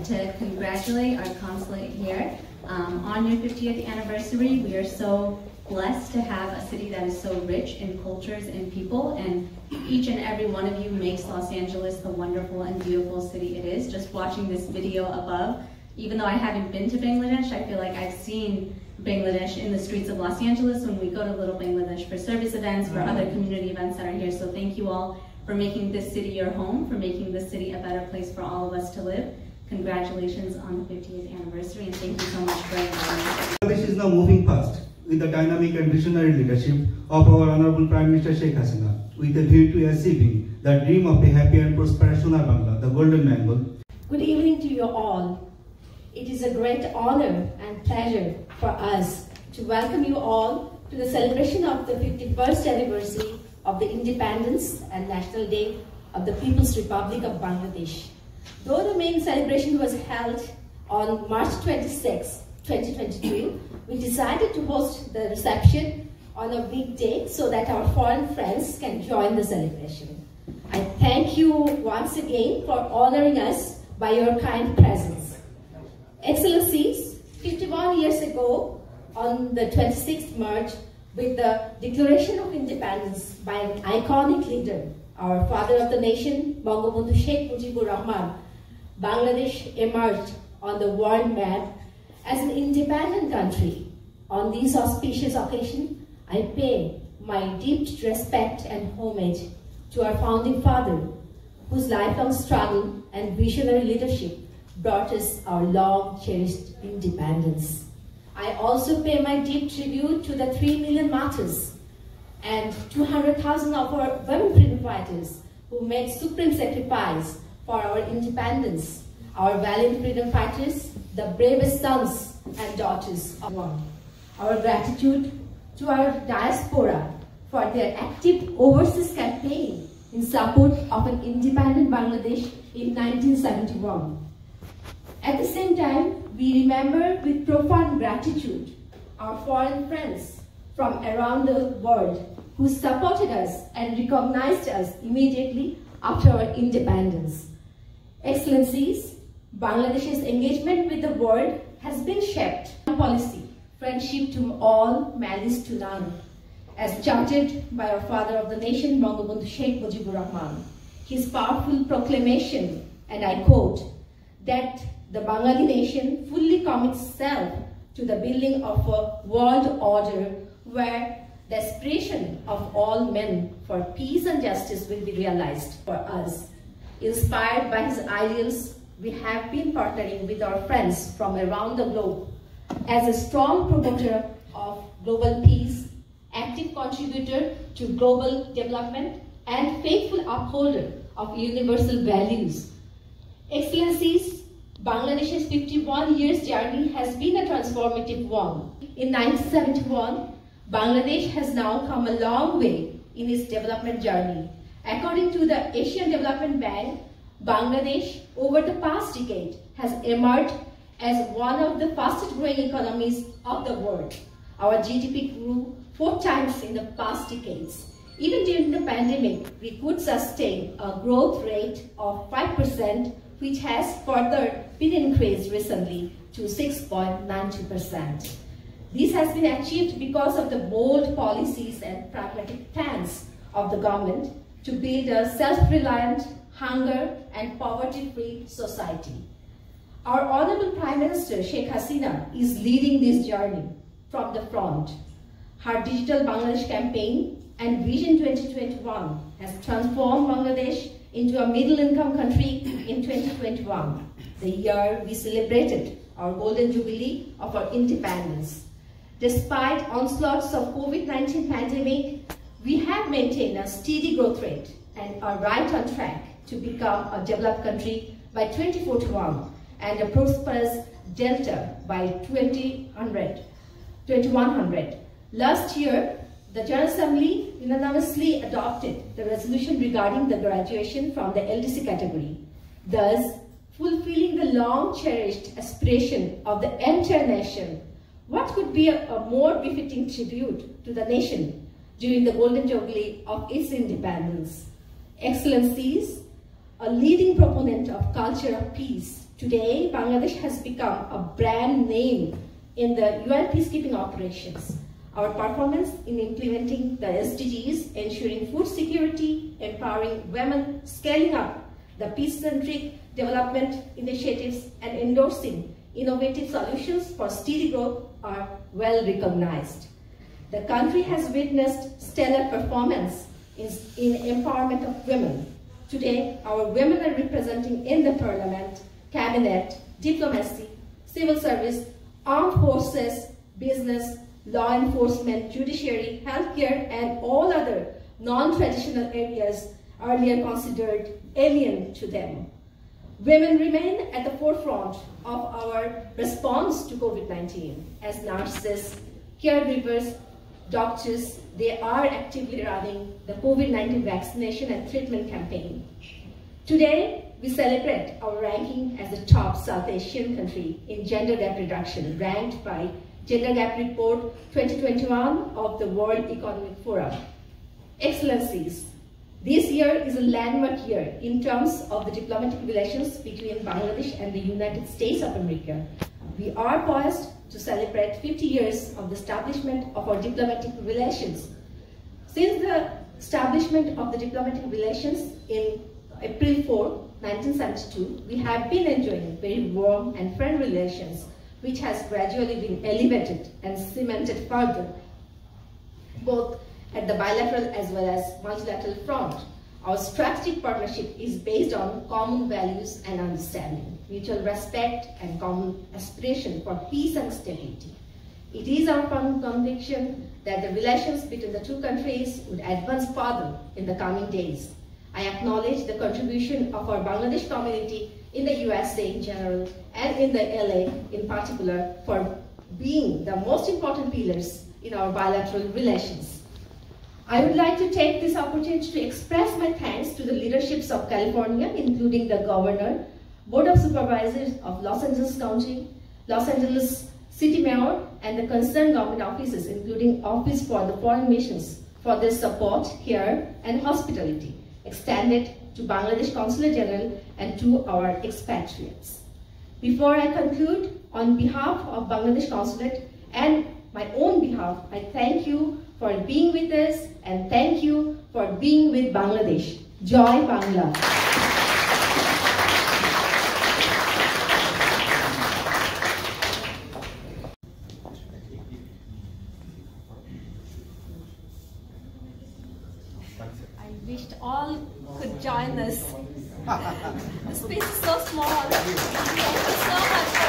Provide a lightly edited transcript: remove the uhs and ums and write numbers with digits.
To congratulate our consulate here on your 50th anniversary. We are so blessed to have a city that is so rich in cultures and people, and each and every one of you makes Los Angeles the wonderful and beautiful city it is. Just watching this video above, even though I haven't been to Bangladesh, I feel like I've seen Bangladesh in the streets of Los Angeles when we go to Little Bangladesh for service events, for other community events that are here. So thank you all for making this city your home, for making this city a better place for all of us to live. Congratulations on the 50th anniversary, and thank you so much for inviting us. Bangladesh is now moving fast with the dynamic and visionary leadership of our Honorable Prime Minister Sheikh Hasina, with a view to achieving the dream of a happy and prosperous Sonar Bangla, the Golden Mangle. Good evening to you all. It is a great honor and pleasure for us to welcome you all to the celebration of the 51st anniversary of the Independence and National Day of the People's Republic of Bangladesh. Though the main celebration was held on March 26, 2022, we decided to host the reception on a weekday so that our foreign friends can join the celebration. I thank you once again for honoring us by your kind presence. Excellencies, 51 years ago, on the 26th March, with the Declaration of Independence by an iconic leader, our father of the nation, Bangabandhu Sheikh Mujibur Rahman, Bangladesh emerged on the world map as an independent country. On this auspicious occasion, I pay my deep respect and homage to our founding father, whose lifelong struggle and visionary leadership brought us our long-cherished independence. I also pay my deep tribute to the 3 million martyrs and 200,000 of our women freedom fighters who made supreme sacrifice for our independence, our valiant freedom fighters, the bravest sons and daughters of one. Our gratitude to our diaspora for their active overseas campaign in support of an independent Bangladesh in 1971. At the same time, we remember with profound gratitude our foreign friends from around the world who supported us and recognized us immediately after our independence. Excellencies, Bangladesh's engagement with the world has been shaped by policy, friendship to all, malice to none, as charted by our father of the nation, Bangabandhu Sheikh Mujibur Rahman. His powerful proclamation, and I quote, that the Bengali nation fully commits itself to the building of a world order where the aspiration of all men for peace and justice will be realized for us. Inspired by his ideals, we have been partnering with our friends from around the globe as a strong promoter of global peace, active contributor to global development, and faithful upholder of universal values. Excellencies, Bangladesh's 51 years journey has been a transformative one. In 1971, Bangladesh has now come a long way in its development journey. According to the Asian Development Bank, Bangladesh over the past decade has emerged as one of the fastest growing economies of the world. Our GDP grew 4 times in the past decades. Even during the pandemic, we could sustain a growth rate of 5%, which has further been increased recently to 6.92%. This has been achieved because of the bold policies and pragmatic plans of the government to build a self-reliant, hunger and poverty-free society. Our Honorable Prime Minister Sheikh Hasina is leading this journey from the front. Her Digital Bangladesh campaign and Vision 2021 has transformed Bangladesh into a middle-income country in 2021, the year we celebrated our golden jubilee of our independence. Despite onslaughts of COVID-19 pandemic, we have maintained a steady growth rate and are right on track to become a developed country by 2041 and a prosperous delta by 2100. Last year, the General Assembly unanimously adopted the resolution regarding the graduation from the LDC category, thus fulfilling the long-cherished aspiration of the entire nation. What could be a more befitting tribute to the nation during the golden jubilee of its independence? Excellencies, a leading proponent of culture of peace, today Bangladesh has become a brand name in the UN peacekeeping operations. Our performance in implementing the SDGs, ensuring food security, empowering women, scaling up the peace-centric development initiatives, and endorsing innovative solutions for steady growth are well recognized. The country has witnessed stellar performance in empowerment of women. Today, our women are representing in the parliament, cabinet, diplomacy, civil service, armed forces, business, law enforcement, judiciary, healthcare, and all other non-traditional areas earlier considered alien to them. Women remain at the forefront of our response to COVID-19. As nurses, caregivers, doctors, they are actively running the COVID-19 vaccination and treatment campaign. Today, we celebrate our ranking as the top South Asian country in gender gap reduction, ranked by Gender Gap Report 2021 of the World Economic Forum. Excellencies, this year is a landmark year in terms of the diplomatic relations between Bangladesh and the United States of America. We are poised to celebrate 50 years of the establishment of our diplomatic relations. Since the establishment of the diplomatic relations in April 4, 1972, we have been enjoying very warm and friendly relations, which has gradually been elevated and cemented further, both at the bilateral as well as multilateral front. Our strategic partnership is based on common values and understanding, mutual respect, and common aspiration for peace and stability. It is our firm conviction that the relations between the two countries would advance further in the coming days. I acknowledge the contribution of our Bangladesh community in the USA in general and in the LA in particular for being the most important pillars in our bilateral relations. I would like to take this opportunity to express my thanks to the leaderships of California, including the Governor, Board of Supervisors of Los Angeles County, Los Angeles City Mayor, and the concerned government offices, including Office for the Foreign Missions, for their support, care, and hospitality extended to Bangladesh Consulate General and to our expatriates. Before I conclude, on behalf of Bangladesh Consulate and my own behalf, I thank you for being with us and thank you for being with Bangladesh. Joy Bangla. I wished all could join us. The space is so small. Thank you so much.